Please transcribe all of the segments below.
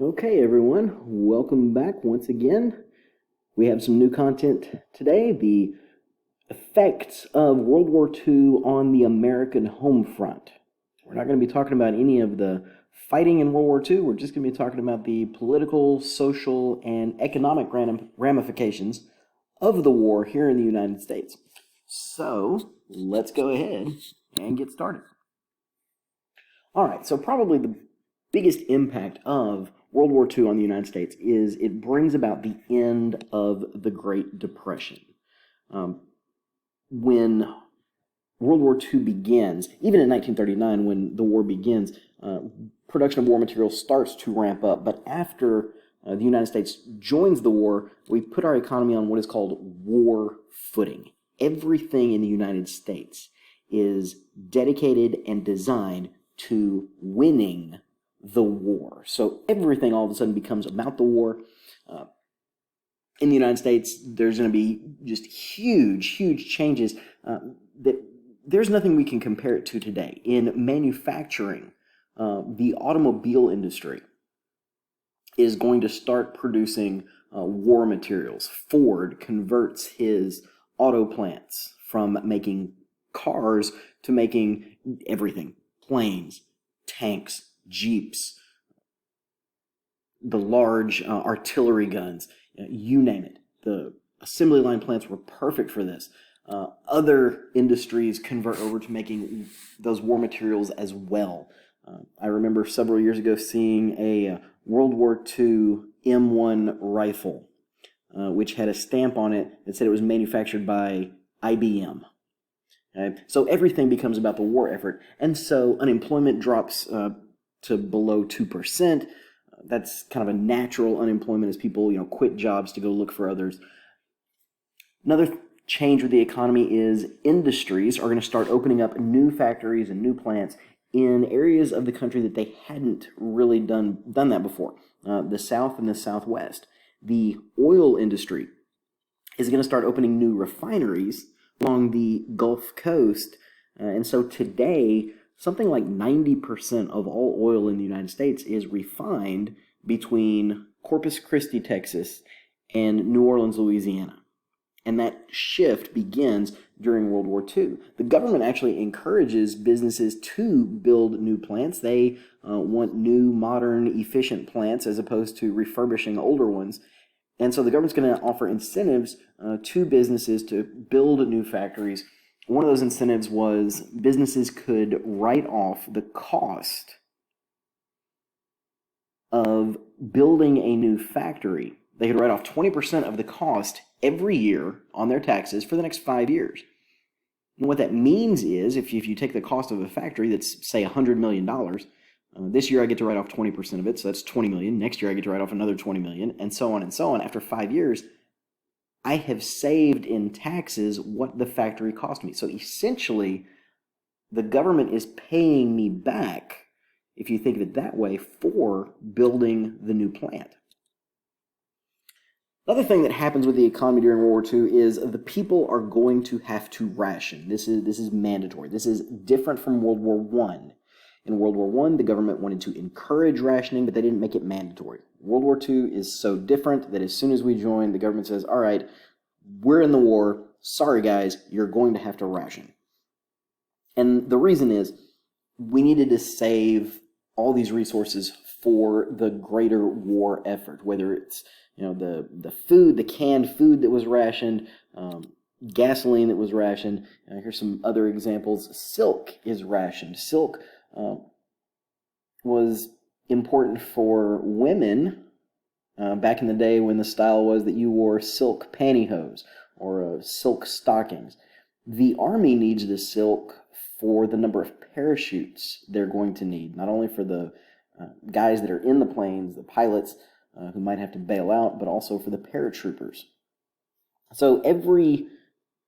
Okay, everyone, welcome back once again. We have some new content today, the effects of World War II on the American home front. We're not going to be talking about any of the fighting in World War II. We're just going to be talking about the political, social, and economic ramifications of the war here in the United States. So let's go ahead and get started. All right, so probably the biggest impact of World War II on the United States is it brings about the end of the Great Depression. When World War II begins, even in 1939 when the war begins, production of war materials starts to ramp up. But after the United States joins the war, we put our economy on what is called war footing. Everything in the United States is dedicated and designed to winning the war. So everything all of a sudden becomes about the war. In the United States, there's going to be just huge changes that there's nothing we can compare it to today. In manufacturing, the automobile industry is going to start producing war materials. Ford converts his auto plants from making cars to making everything: planes, tanks, jeeps, the large artillery guns, you name it. The assembly line plants were perfect for this. Other industries convert over to making those war materials as well. I remember several years ago seeing a World War II M1 rifle, which had a stamp on it that said it was manufactured by IBM. Okay? So everything becomes about the war effort, and so unemployment drops to below 2%. That's kind of a natural unemployment as people, quit jobs to go look for others. Another change with the economy is industries are going to start opening up new factories and new plants in areas of the country that they hadn't really done that before. The South and the Southwest. The oil industry is going to start opening new refineries along the Gulf Coast. And so today, something like 90% of all oil in the United States is refined between Corpus Christi, Texas, and New Orleans, Louisiana. And that shift begins during World War II. The government actually encourages businesses to build new plants. They want new, modern, efficient plants as opposed to refurbishing older ones. And so the government's going to offer incentives to businesses to build new factories. One of those incentives was businesses could write off the cost of building a new factory. They could write off 20% of the cost every year on their taxes for the next 5 years. And what that means is if you take the cost of a factory that's, say, $100 million, this year I get to write off 20% of it, so that's $20 million. Next year I get to write off another $20 million, and so on and so on. After 5 years, I have saved in taxes what the factory cost me. So essentially, the government is paying me back, if you think of it that way, for building the new plant. Another thing that happens with the economy during World War II is the people are going to have to ration. This is mandatory. This is different from World War I. In World War I, the government wanted to encourage rationing, but they didn't make it mandatory. World War II is so different that as soon as we join, the government says, all right, we're in the war. Sorry, guys, you're going to have to ration. And the reason is we needed to save all these resources for the greater war effort, whether it's the food, the canned food that was rationed, gasoline that was rationed. Here's some other examples. Silk is rationed. Silk was important for women back in the day when the style was that you wore silk pantyhose or silk stockings. The Army needs the silk for the number of parachutes they're going to need, not only for the guys that are in the planes, the pilots who might have to bail out, but also for the paratroopers. So every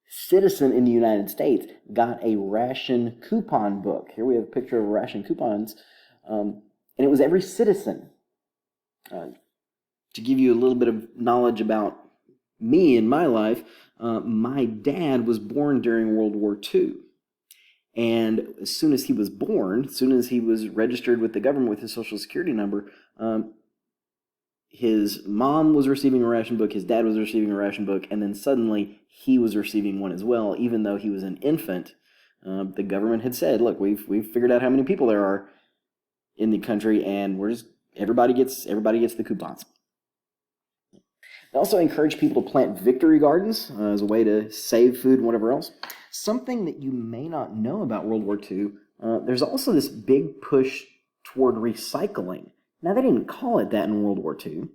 citizen in the United States got a ration coupon book. Here we have a picture of ration coupons, and it was every citizen. To give you a little bit of knowledge about me in my life, my dad was born during World War II. And as soon as he was born, as soon as he was registered with the government with his Social Security number, his mom was receiving a ration book, his dad was receiving a ration book, and then suddenly he was receiving one as well, even though he was an infant. The government had said, "Look, we've figured out how many people there are in the country, and everybody gets the coupons." They also encourage people to plant victory gardens as a way to save food and whatever else. Something that you may not know about World War II, there's also this big push toward recycling. Now, they didn't call it that in World War II.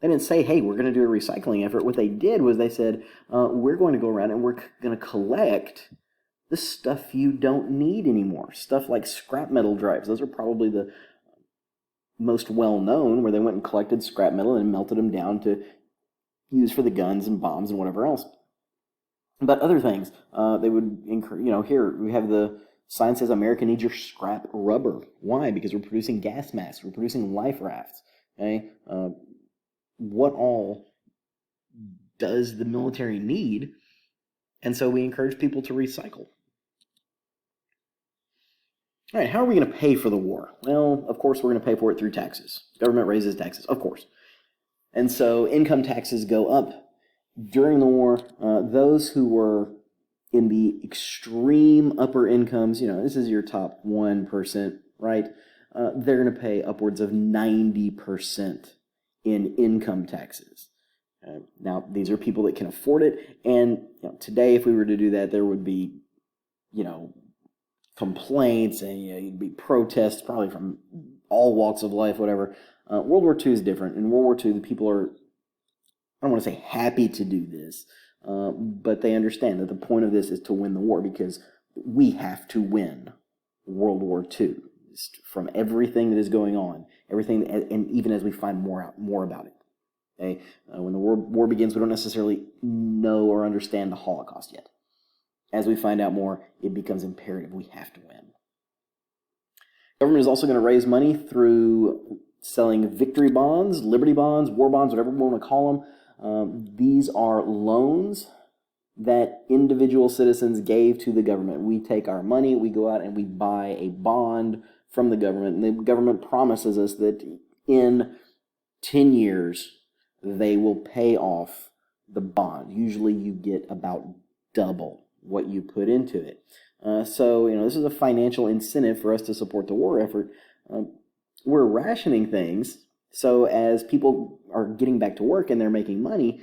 They didn't say, hey, we're going to do a recycling effort. What they did was they said, we're going to go around and we're going to collect the stuff you don't need anymore. Stuff like scrap metal drives. Those are probably the most well-known, where they went and collected scrap metal and melted them down to use for the guns and bombs and whatever else. But other things, they would encourage, here we have the sign says America needs your scrap rubber. Why? Because we're producing gas masks, we're producing life rafts. Okay, what all does the military need? And so we encourage people to recycle. All right, how are we going to pay for the war? Well, of course, we're going to pay for it through taxes. Government raises taxes, of course. And so income taxes go up. During the war, those who were in the extreme upper incomes, this is your top 1%, right? They're going to pay upwards of 90% in income taxes. Now, these are people that can afford it. And today, if we were to do that, there would be, complaints and you'd be protests probably from all walks of life, whatever. World War II is different. In World War II, the people are, I don't want to say happy to do this, but they understand that the point of this is to win the war, because we have to win World War II from everything that is going on, everything, and even as we find more about it. Okay? When the war begins, we don't necessarily know or understand the Holocaust yet. As we find out more, it becomes imperative we have to win. Government is also going to raise money through selling victory bonds, liberty bonds, war bonds, whatever we want to call them. These are loans that individual citizens gave to the government. We take our money, we go out and we buy a bond from the government, and the government promises us that in 10 years they will pay off the bond. Usually you get about double what you put into it. So this is a financial incentive for us to support the war effort. We're rationing things, so as people are getting back to work and they're making money,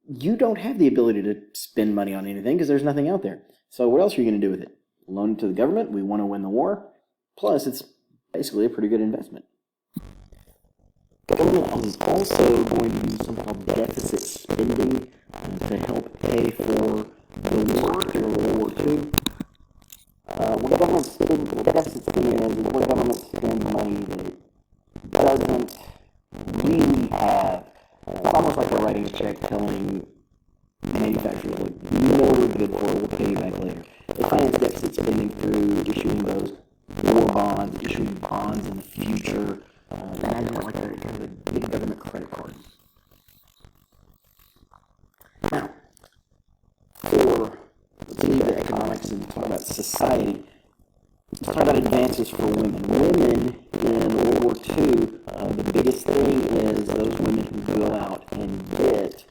you don't have the ability to spend money on anything because there's nothing out there. So what else are you going to do with it? Loan it to the government. We want to win the war. Plus, it's basically a pretty good investment. Government is also going to use something called deficit spending to help pay for the war during World War II. What government spends, what deficit spending is what government spends money that it doesn't really have. It's almost like they're writing a check telling manufacturers, look, you know what we're good for, we'll pay you back later. They finance deficit spending through issuing those war bonds, issuing bonds in the future. Imagine it like a big government credit card. Now, let's leave the economics and talk about society. Let's talk about advances for women. Women in World War II, the biggest thing is those women who go out and get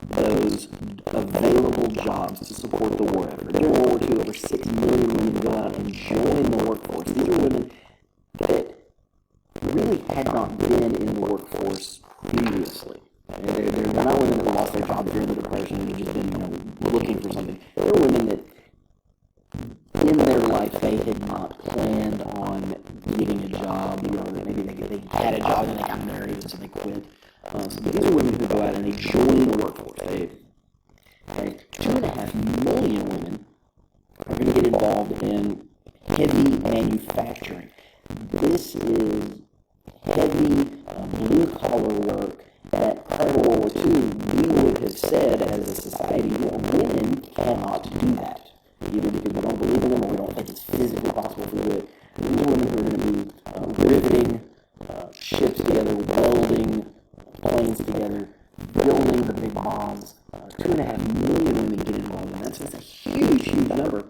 those available jobs to support the war effort. During World War II, over 6 million women go out and join the workforce. These are women that really had not been in the workforce previously. They're not women that lost their jobs during the Depression and just been looking for something. They're women that in their life they had not planned on getting a job. Maybe they had a job and they got married and so they quit. So these are women who go out and they join the workforce. 2.5 million women are going to get involved in heavy manufacturing. This is heavy blue-collar work that prior to World War II, we would have said as a society, women cannot do that. Either because we don't believe in them or we don't think it's physically possible to do it. These are women who are going to be riveting ships together, welding planes together, building the big bombs. 2.5 million women get involved in that. So that's a huge, huge number.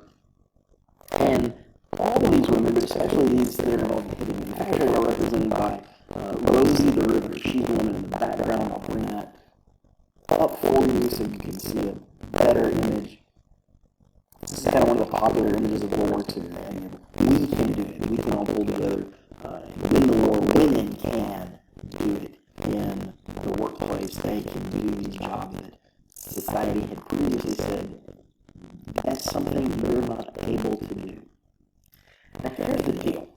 And all of these women, but especially these that are involved in heavy manufacturing, are represented by Rosie the River, she's the one in the background. I'll bring that up for you so you can see a better image. This is kind of one of the popular images of World War II. And we can do it. We can all pull together and win the war. Women can do it in the workplace. They can do these jobs that society had previously said that's something you're not able to do. Now here's the deal.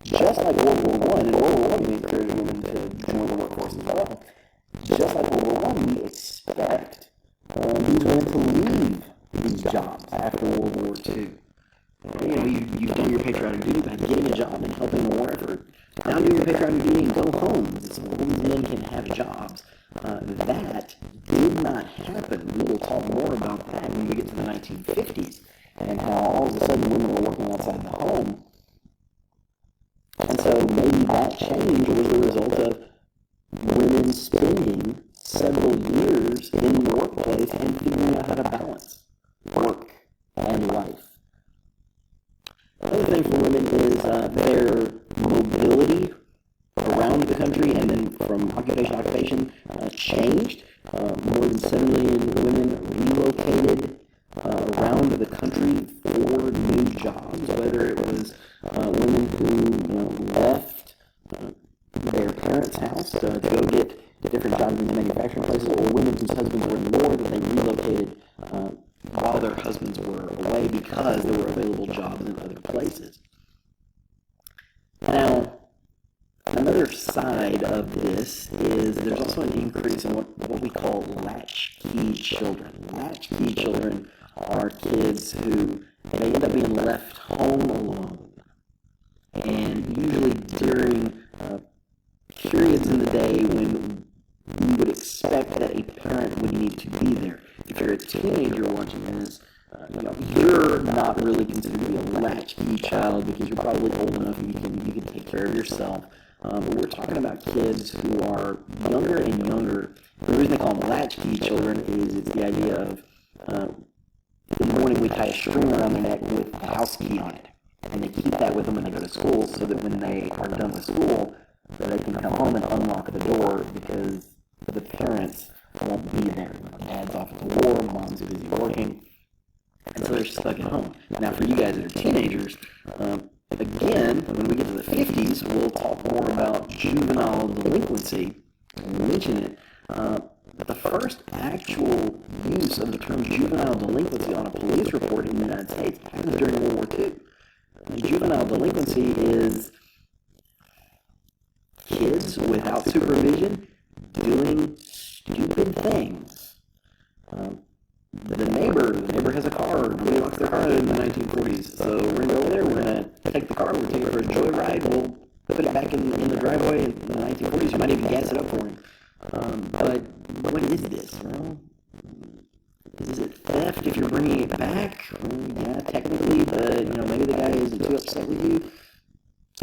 Just like World War I, in World War I we encouraged women to join the workforce as well. Just like World War I, we expect these women to leave these jobs after World War II. You've done your patriotic duty by getting a job and helping the war effort. Now do your patriotic duty and go home so all these men can have jobs. That did not happen. We will talk more about that when we get to the 1950s and how all of a sudden women were working outside the home. And so maybe that change was the result of women spending several years in the workplace and figuring out how to balance work and life. Another thing for women is their mobility around the country and then from occupation to occupation changed. More than 7 million women relocated around the country for new jobs, whether it was women who left their parents' house to go get different jobs in the manufacturing places, or women whose husbands were in the war that they relocated while their husbands were away because there were available jobs in other places. Now, another side of this is there's also an increase in what we call latchkey children. Latchkey children are kids who they end up being left home alone. And usually during periods in the day when you would expect that a parent would need to be there. If you're a teenager watching this, you're not really considered to be a latchkey child because you're probably old enough and you can take care of yourself. But we're talking about kids who are younger and younger. The reason they call them latchkey children is it's the idea of in the morning we tie a string around their neck with a house key on it. And they keep that with them when they go to school so that when they are done with school, they can come home and unlock the door because the parents won't be there. Dad's off at the war, mom's busy working, and so they're stuck at home. Now, for you guys that are teenagers, again, when we get to the 50s, we'll talk more about juvenile delinquency. We'll mention it. But the first actual use of the term juvenile delinquency on a police report in the United States happened during World War II. Juvenile delinquency is kids without supervision doing stupid things. The neighbor has a car. They locked their car in the 1940s. So we're going to go over there. We're going to take the car. We'll take it for a joyride. We'll put it back in the driveway in the 1940s. You might even gas it up for him. But what is this? Is it theft if you're bringing it back? Yeah, technically, but maybe the guy isn't too upset with you.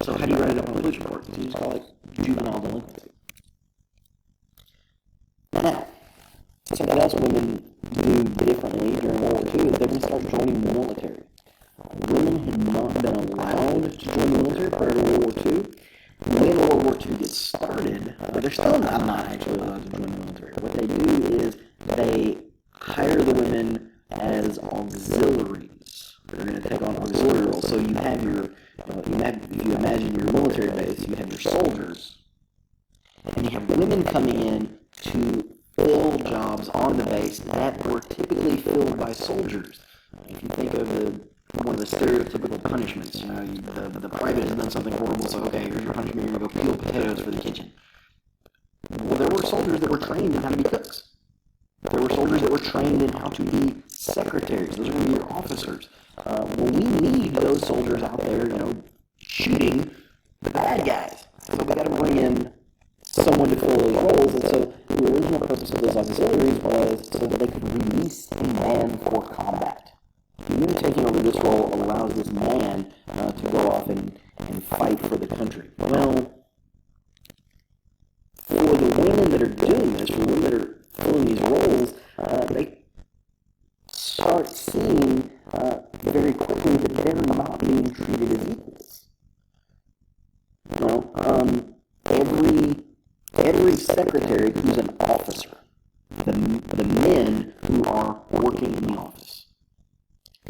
So how do you write it up on a police report? You just call it juvenile delinquency. Now, something else women do differently during World War II is they're going to start joining the military. Women had not been allowed to join the military prior to World War II. When World War II gets started, they're still not actually allowed to join the military. What they do is they hire the women as auxiliaries. They're going to take on auxiliary roles. So you have if you imagine your military base, you have your soldiers, and you have women coming in to fill jobs on the base that were typically filled by soldiers. If you think of one of the stereotypical punishments, the private has done something horrible, so okay, here's your punishment, you're going to go peel potatoes for the kitchen. Well, there were soldiers that were trained in how to be cooks. There were soldiers that were trained in how to be secretaries. Those were your officers. Well, we need those soldiers out there, shooting the bad guys. So we got to bring in someone to fill those roles. And so the original purpose of those auxiliaries was so that they could release a man for combat. You taking over this role allows this man to go off and fight for the country. Well, for the women that are doing this, for the women that are filling these roles, they start seeing very quickly that they're not being treated as equals. secretary who's an officer. The men who are working in the office.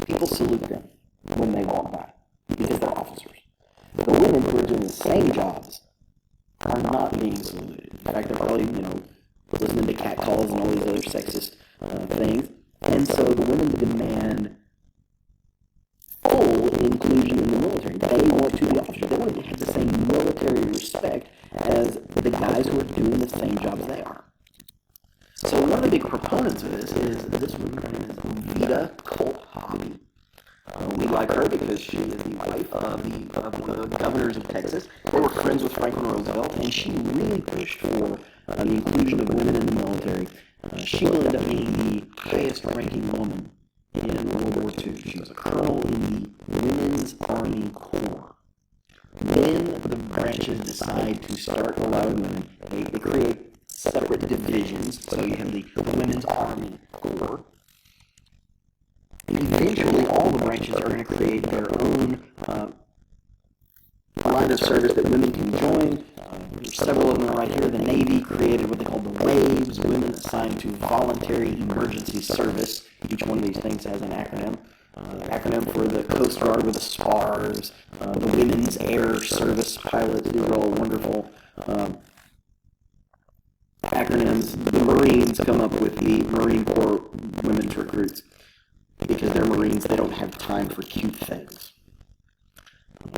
People salute them when they walk by because they're officers. The women who are doing the same jobs are not being saluted. In fact, they're probably, listening to catcalls and all these other sexist things. And so the women demand full inclusion in the military. They want to be officers. They want to have the same military respect as the guys who are doing the same jobs they are. So one of the big proponents of this is this woman named Vita Colhobby. We like her because she is the wife of the governors of Texas. They were friends with Franklin Roosevelt, and she really pushed for the inclusion of women in the military. She will end up being the highest-ranking woman in World War II. She was a colonel in the Women's Army Corps. Then the branches decide to start allowing women. They create separate divisions. So you have the Women's Army Corps. Eventually, all the branches are going to create their own line of service that women can join. There's several of them right here. The Navy created what they call the WAVES, Women Assigned to Voluntary Emergency Service. Each one of these things has an acronym. Acronym for the Coast Guard with the SPARS, the Women's Air Service Pilots. These are all wonderful acronyms. The Marines come up with the Marine Corps Women's Recruits because they're Marines. They don't have time for cute things.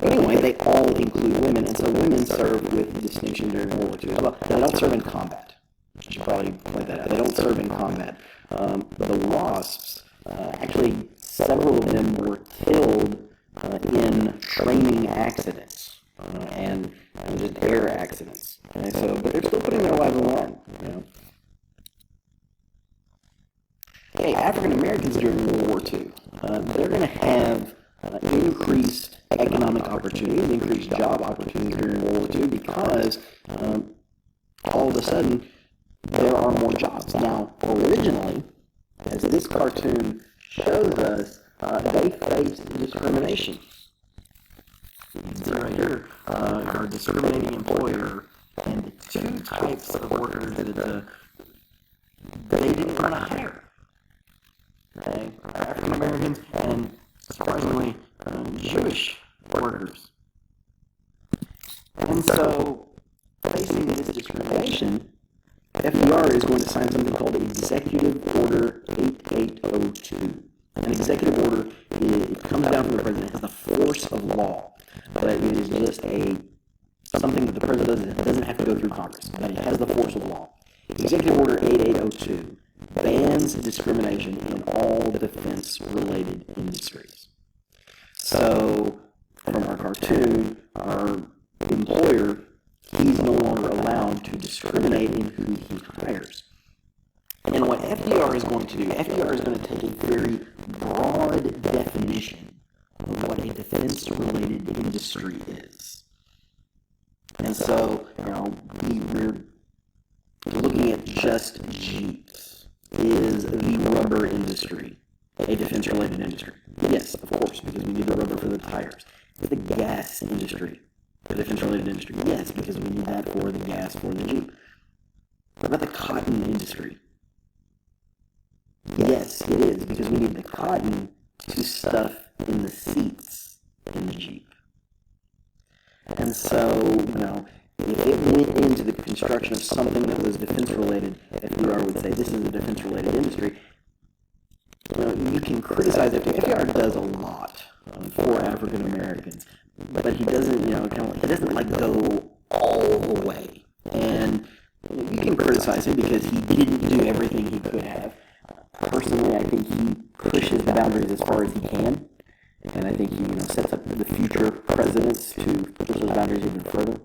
Anyway, they all include women, and so women serve with distinction during World War II. Well, they don't serve in combat. I should probably point that out. They don't serve in combat. The WASPs, actually, several of them were killed in training accidents and just air accidents. Okay, so, but they're still putting their lives on the line. Hey, African Americans during World War II, they're going to have increased economic opportunities, increased job opportunities during World War II because all of a sudden there are more jobs. Now, originally, as this cartoon shows us, they faced discrimination. Right here are discriminating employer and the two types of workers that they didn't want to hire. Okay, African Americans and surprisingly Jewish workers. And so, facing this discrimination, FDR is going to sign something called Executive Order 8802. An executive order, it comes down from the president, has the force of law, but it is just something that the president doesn't have to go through Congress, but it has the force of law. Executive Order 8802 bans discrimination in all defense-related industries. So, from our cartoon, our employer, he's no longer allowed to discriminate in who he hires. And what FDR is going to do, FDR is going to take a very broad definition of what a defense-related industry is. And so, we're looking at just Jeeps. Is the rubber industry a defense-related industry? Yes, of course, because we need the rubber for the tires. Is the gas industry a defense-related industry? Yes, because we need that for the gas for the Jeep. What about the cotton industry? Yes, it is, because we need the cotton to stuff in the seats in the Jeep. And so, if it went into the construction of something that was defense-related, FDR would say this is a defense-related industry. You can criticize it. FDR does a lot for African Americans, but he doesn't, he doesn't go all the way. And you can criticize him because he didn't do everything he could have. Personally, I think he pushes the boundaries as far as he can, and I think he sets up the future presidents to push those boundaries even further.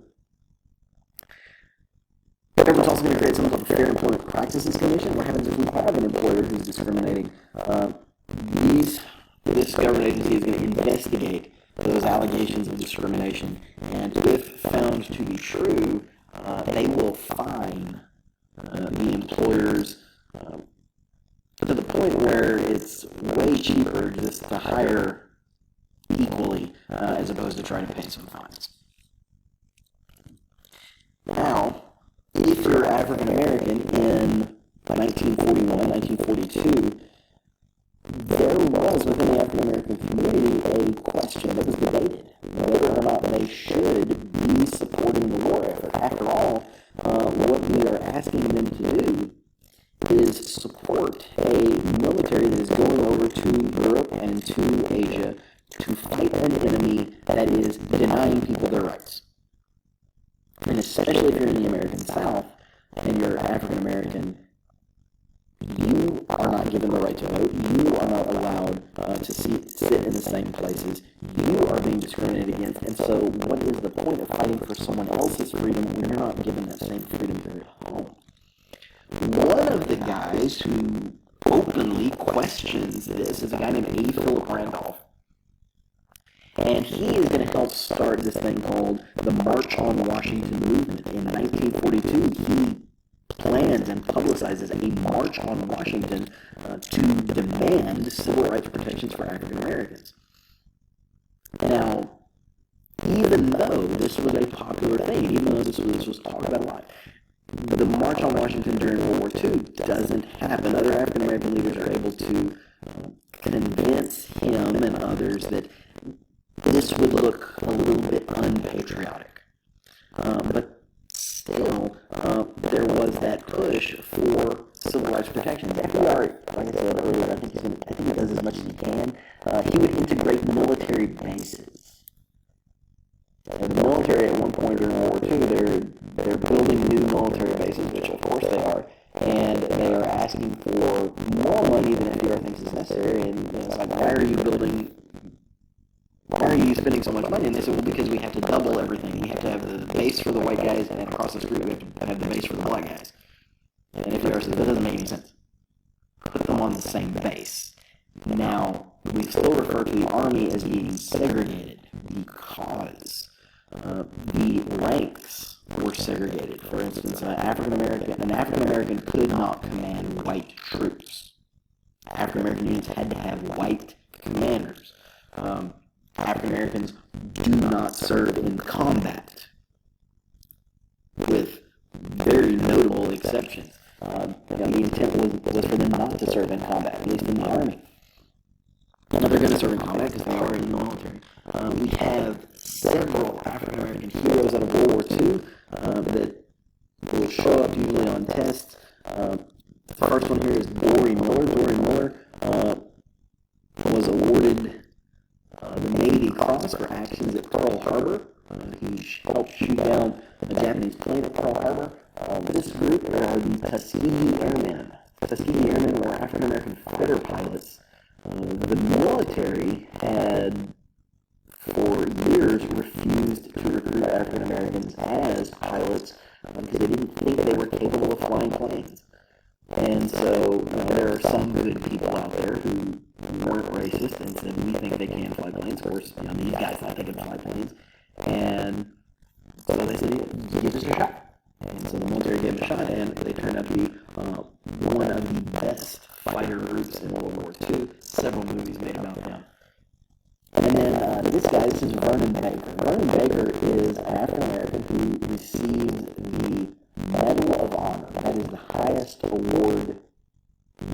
The government's also going to create something called the Fair Employment Practices Commission. What happens if we have an employer who's discriminating? This government agency is going to investigate those allegations of discrimination, and if found to be true, they will fine the employers to the point where it's way cheaper just to hire equally as opposed to trying to pay some fines. Now, if you're you're African American in 1941, 1942, there was within the African American community a question that was debated whether or not they should be supporting the war effort. After all, what we are asking them to do is support a military that is going over to Europe and to Asia to fight an enemy that is denying people their rights. And especially if you're in the American South and you're African American, you are not given the right to vote. You are not allowed to sit in the same places. You are being discriminated against. And so what is the point of fighting for someone else's freedom when you're not given that same freedom here at home? One of the guys who openly questions this is a guy named A. Philip Randolph. And he is going to help start this thing called the March on Washington movement. In 1942, he plans and publicizes a March on Washington to demand civil rights protections for African Americans. Now, even though this was a popular thing, even though this was talked about a lot, the March on Washington during World War II doesn't happen. Other African American leaders are able to convince him and others that this would look a little bit unpatriotic. But still, there was that push for civil rights protection. FDR, like I said earlier, I think he does as much as he can. He would integrate military bases. And the military at one point during World War II, they're building new military bases, which of course they are, and they are asking for more money than FDR thinks is necessary. And it's like, why are you spending so much money? And they said, well, because we have to double everything. We have to have the base for the white guys, and across the street we have to have the base for the black guys. And FDR said, that doesn't make any sense. Put them on the same base. Now, we still refer to the Army as being segregated because the ranks were segregated. For instance, an African American could not command white troops. African American units had to have white commanders. African Americans do not serve in combat, with very notable exceptions. The intent was for them not to serve in combat, at least in the Army. Now they're going to serve in combat because they are in the military. We have several African American heroes out of World War II that will show up usually on tests. The first one here is Dory Miller. Dory Miller was awarded the Navy Cross for actions at Pearl Harbor. He helped shoot down a Japanese plane at Pearl Harbor. This group are the Tuskegee Airmen. Tuskegee Airmen were African American fighter pilots. The military had, for years, refused to recruit African Americans as pilots because they didn't think they were capable of flying planes. And so there are some good people out there who weren't racist and said, we think they can fly planes. Of course, these guys thought they could fly planes. And so they said, give us a shot. And so the military gave it a shot, and they turned out to be one of the best fighter groups in World War II. Several movies made about them. And then this is Vernon Baker. Vernon Baker is an African American who received the Medal of Honor. That is the highest award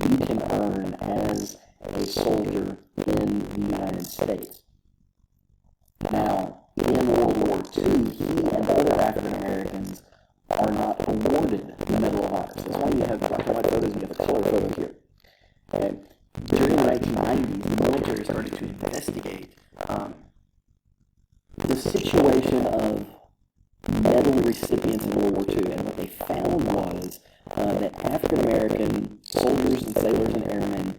you can earn as a soldier in the United States. Now, in World War II, he and other African Americans are not awarded the Medal of Honor. So that's why you have black and white photos and you have color photos here. And during the 1990s, the military started to investigate the situation of medal recipients in World War II. And what they found was that African American soldiers and sailors and airmen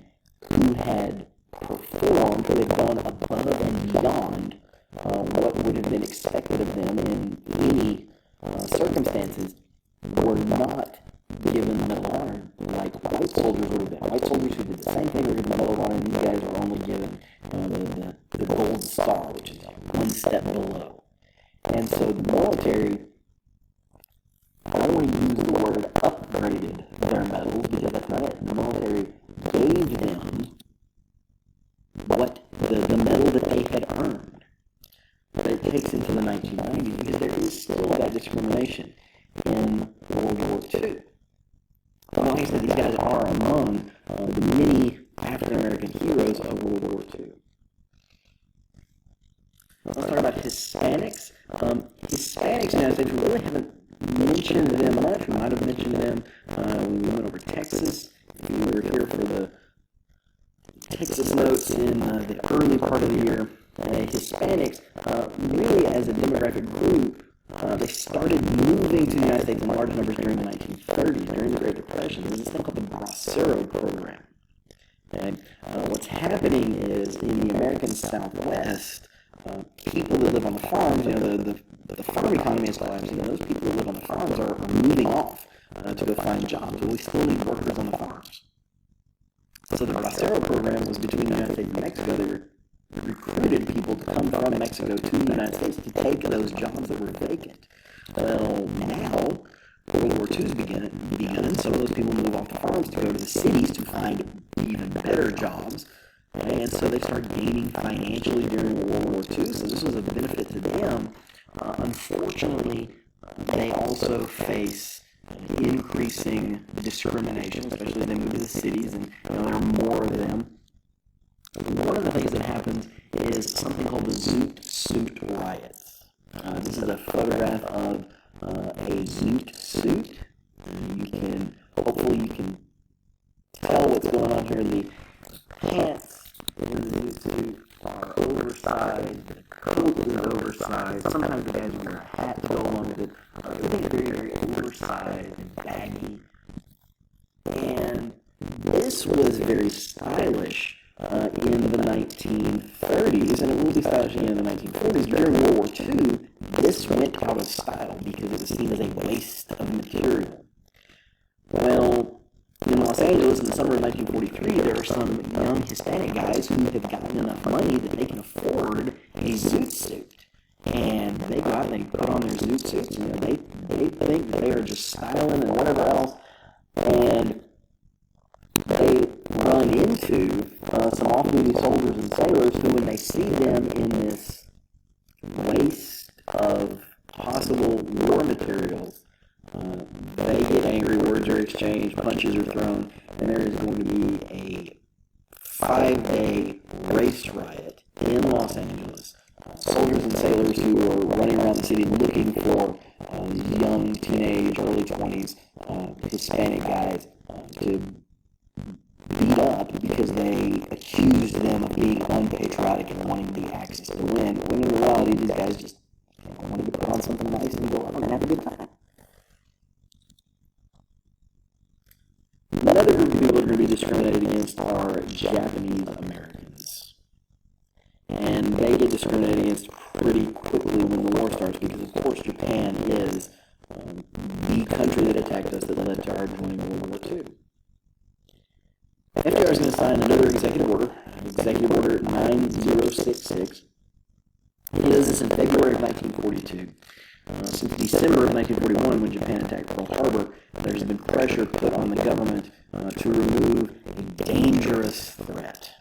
who had performed, who had gone above and beyond what would have been expected of them in any circumstances, were not given the Medal of Honor like white soldiers would have been. White soldiers who did the same thing were given the Medal of Honor, and these guys were only given the Gold Star, which is one step below. And so the military, I don't want to use the word upgraded their medals because that's not it. The military gave them what the medal that they had earned. But it takes into the 1990s because there is still that discrimination. in World War II. But like I said, these guys are among the many African American heroes of World War II. Let's talk about Hispanics. Hispanics in the United States, we really haven't mentioned them much. We might have mentioned them when we went over Texas. If you were here for the Texas notes in the early part of the year, Hispanics, really as a demographic group, they started moving to the United States in large numbers during the 1930s, during the Great Depression. There's this thing called the Bracero program. Okay? What's happening is in the American Southwest, people that live on the farms, the farm economy is collapsing, and those people that live on the farms are moving off to go find jobs. But we still need workers on the farms. So the Bracero program was between the United States and Mexico. They recruited people to come from Mexico to the United States to take those jobs that were vacant. Well, now World War II's begun, some of those people move off the farms to go to the cities to find even better jobs. And so they start gaining financially during World War II, so this was a benefit to them. Unfortunately, they also face increasing discrimination, especially as they move to the cities, and there are more of them. One of the things that happens is something called the Zoot Suit Riots. This is a photograph of a Zoot suit. Hopefully you can tell what's going on here. The pants in the Zoot suit are oversized, the coat is oversized. Sometimes the guys wear a hat to go along with it. Everything is very, very oversized and baggy. And this was very stylish in the 1930s, and it will be stylish again in the 1940s. During World War II, this went out of style because it was seen as a waste of material. Well, in Los Angeles in the summer of 1943, there are some young Hispanic guys who have gotten enough money that they can afford a Zoot suit. And they go out and they put on their Zoot suits, and they think that they are just styling and whatever else. And they run into some off-duty soldiers and sailors who, when they see them in this waste of possible war materials, they get angry, words are exchanged, punches are thrown, and there is going to be a 5-day race riot in Los Angeles. Soldiers and sailors who are running around the city looking for young, teenage, early 20s Hispanic guys to beat up because they accused them of being unpatriotic and wanting the Axis to win. When in reality, these guys just wanted to put on something nice and go out and have a good time. Another group of people that are going to be discriminated against are Japanese Americans. And they get discriminated against pretty quickly when the war starts because, of course, Japan is the country that attacked us that led to our joining World War II. FDR is going to sign another Executive Order 9066. He does this in February of 1942. Since December of 1941, when Japan attacked Pearl Harbor, there's been pressure put on the government to remove a dangerous threat.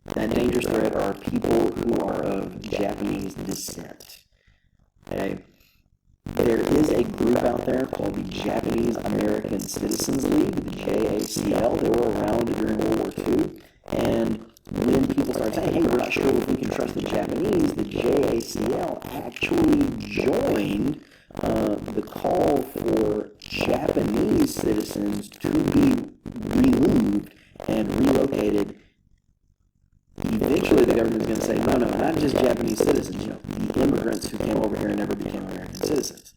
That dangerous threat are people who are of Japanese descent. Okay? There is a group out there called the Japanese American Citizens League, the JACL. They were around during World War II. And when people start saying, hey, we're not sure if we can trust the Japanese, the JACL actually joined the call for Japanese citizens to be removed and relocated. Eventually, the government is going to say, no, not just Japanese citizens, the immigrants who came over here and never became American citizens.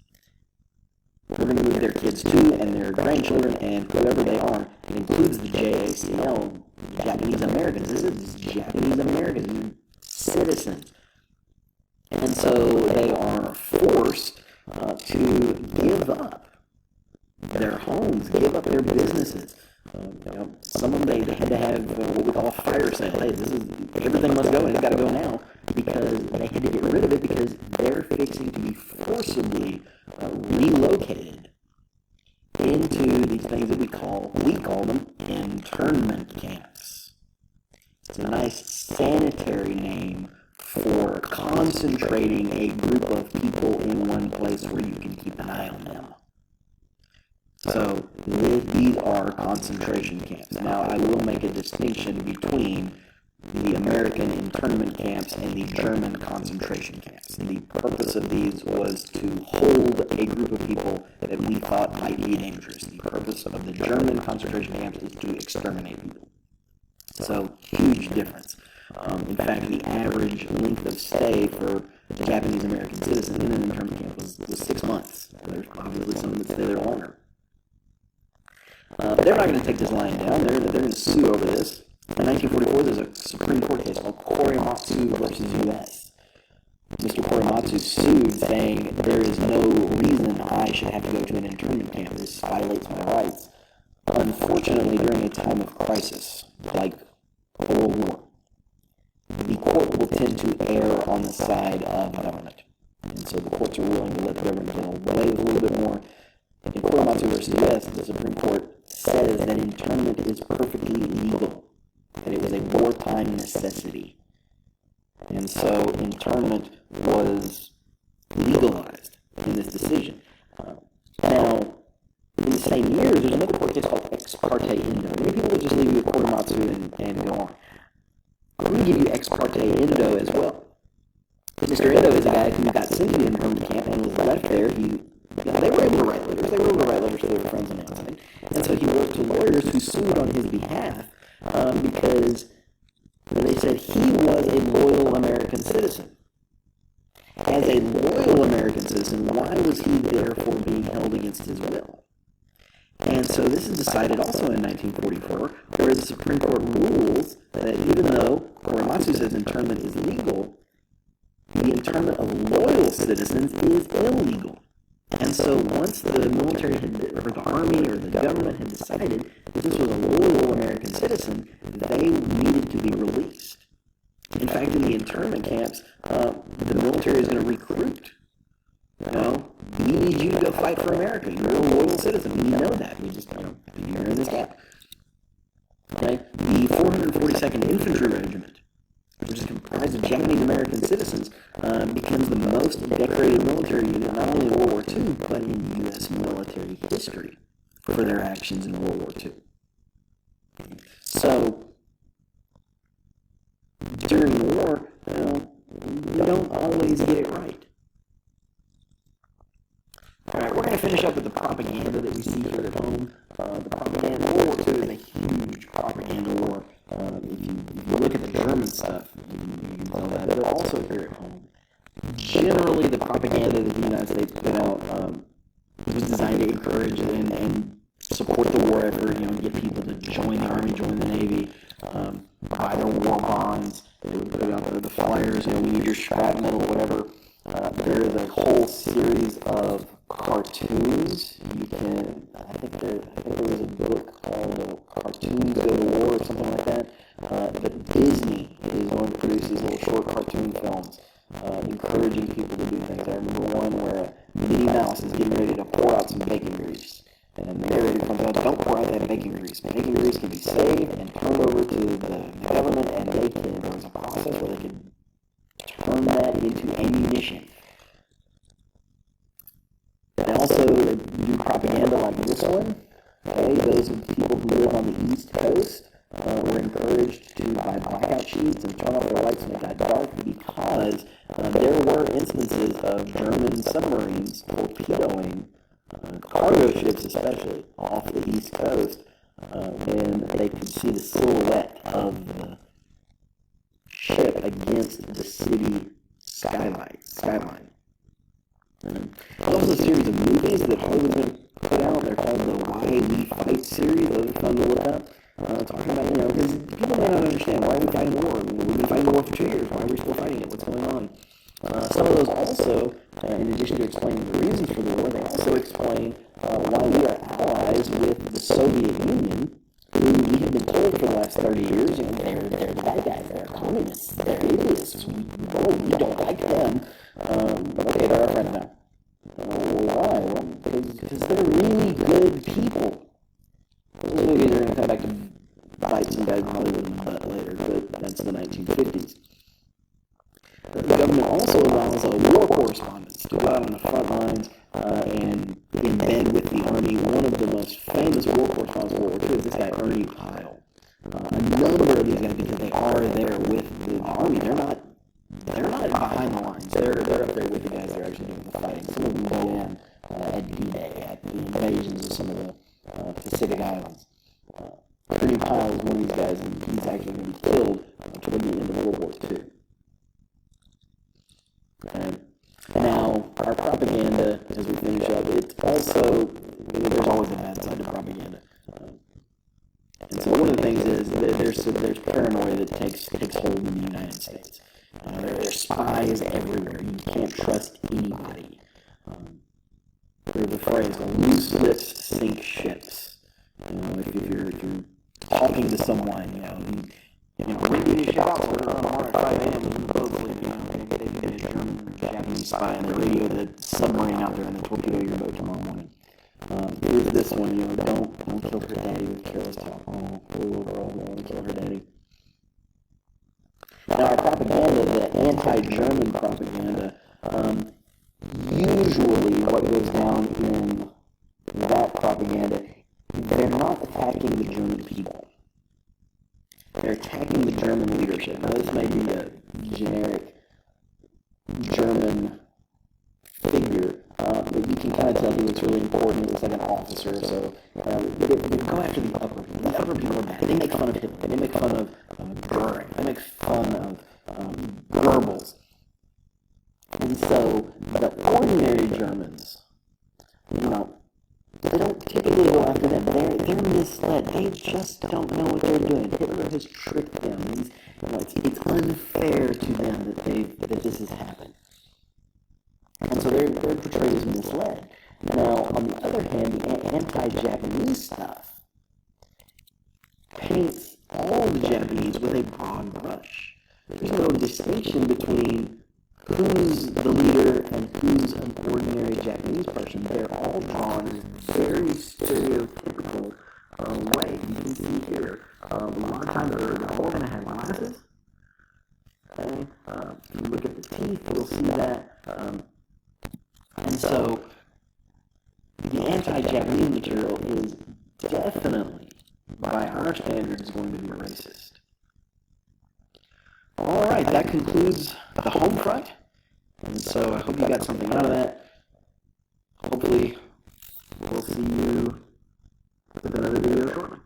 We're going to move their kids too, and their grandchildren, and whoever they are. It includes the JACL, Japanese Americans. This is Japanese American citizens. And so they are forced to give up their homes, give up their businesses. Some of them, they had to have what we call a fire sale. Hey, everything must go, and it's got to go now, because they had to get rid of it because they're fixing to be forcibly relocated into these things that we call them internment camps. It's a nice sanitary name for concentrating a group of people in one place where you can keep an eye on them. So these are concentration camps. Now, I will make a distinction between the American internment camps and the German concentration camps. The purpose of these was to hold a group of people that we thought might be dangerous. The purpose of the German concentration camps is to exterminate people. So, huge difference. In fact, the average length of stay for the Japanese American citizen in an internment camp was 6 months. There's obviously some that stay there longer. They're not going to take this lying down. They're going to sue over this. In 1944, there's a Supreme Court case called Korematsu versus U.S. Mr. Korematsu sued, saying there is no reason I should have to go to an internment camp. This violates my rights. Unfortunately, during a time of crisis, like a world war, the court will tend to err on the side of government. And so the courts are willing to let the government get away with a little bit more. In Korematsu versus U.S., the Supreme Court says that internment is perfectly legal, and it was a wartime necessity. And so internment was legalized in this decision. Now, in the same year, there's another court case called Ex parte Endo. Many people would just leave you with Korematsu and go on. I'm going to give you Ex parte Endo as well. Mr. Endo is a guy who got sent to the internment camp and was left there. They were able to write letters. They were able to write letters to their friends and everything. And so he wrote to lawyers who sued on his behalf because they said he was a loyal American citizen. As a loyal American citizen, why was he therefore being held against his will? And so this is decided also in 1944, where the Supreme Court rules that even though Korematsu says internment is legal, the internment of loyal citizens is illegal. And so once the military or the army or the government had decided that this was a loyal American citizen, they needed to be released. In fact, in the internment camps, the military is going to recruit. We need you to go fight for America. You're a loyal citizen. We know that. We just, you're in this camp. Okay? The 442nd Infantry Regiment, which is comprised of Japanese American citizens, becomes the most decorated military unit, not only in World War II, but in U.S. military history for their actions in World War II. So, during the war, we don't always get it right. Alright, we're going to finish up with the propaganda that we see here at home. The propaganda, World War II is a huge propaganda war. If you look at the German stuff, you can tell that, but also here at home. Generally, the propaganda that the United States put out was designed to encourage and support the war effort, get people to join the Army, join the Navy, buy their war bonds. They would put out the flyers, we need your shrapnel or whatever. There is a whole series of cartoons. I think there was a book called Cartoons Go to War or something like that. But Disney is one that produces little short cartoon films encouraging people to do things. I remember one where Minnie Mouse is getting ready to pour out some bacon grease. And the narrator comes out, don't pour out that bacon grease. Bacon grease can be saved and turned over to the government, and there's a process where they can turn that into ammunition. And also do propaganda like this one. Okay, those people who live on the East Coast were encouraged to buy blackout sheets and turn off their lights when it got dark because there were instances of German submarines torpedoing cargo ships, especially off the East Coast, and they could see the silhouette of the ship against the city skyline. There's also a series of movies that Hollywood's going to put out. They're called the Why We Fight series. Those are fun to look up. Talking about, because people may not understand why we fight a war. We've been fighting the war for 2 years. Why are we still fighting it? What's going on? Some of those also, in addition to explaining the reasons for the war, they also explain why we are allies with the Soviet Union, who we have been told for the last 30 years, they're the bad guys, they're communists, they're idiots, we don't like them. Okay, they're our friends now. Why? Well, because they're really good people. Those movies are going to come back to bite some guys in Hollywood in the butt later, but that's the 1950s. Government also allows war correspondents to go out on the front lines and embed with the Army. One of the most famous war correspondents of World War II is this guy, Ernie Pyle. A number of these guys, because they are there with the Army, they're not behind the lines. They're up there with the guys that are actually doing the fighting. Some of them began at D-Day, at the invasions of some of the Pacific Islands. Ernie Pyle is one of these guys, and he's actually going to be killed toward the end of World War II. Okay. Now, our propaganda, as we finish up, it's also, there's always a bad side to propaganda. And so one of the things is that there's paranoia that takes hold in the United States. There's spies everywhere. You can't trust anybody. There's the phrase, loose lips sink ships. If you're talking to someone, when do you shop? We're on 5 a.m. in the boat, they get a German, Japanese spy on the radio, the submarine out there, and they torpedo your boat tomorrow morning. Here's this one, don't kill her daddy with careless talk. Oh, poor little girl, don't kill her daddy. Now, our propaganda, the anti-German propaganda, usually what goes down in that propaganda, they're not attacking the German people. They're attacking the German leadership. Now, this may be a generic German figure, but you can kind of tell who it's really important. It looks like an officer, so they go after the upper people. The upper people are bad. They make fun of Hitler. They make fun of Goering. They make fun of Goebbels. And so the ordinary Germans, they don't typically go after them. They're misled. They just don't know what they're doing. Hitler has tricked them. It's unfair to them that this has happened. And so they're portrayed as misled. Now, on the other hand, the anti-Japanese stuff paints all the Japanese with a broad brush. There's no distinction between who's the leader and who's an ordinary Japanese person. They're all drawn in a very stereotypical way. You can see here, a lot of times they're all going to have glasses. Okay? If you look at the teeth, you'll see that. And so, the anti-Japanese material is definitely, by our standards, going to be racist. All right, that concludes the home front. And so I hope you got something out of that. Hopefully, we'll see you with another video shortly.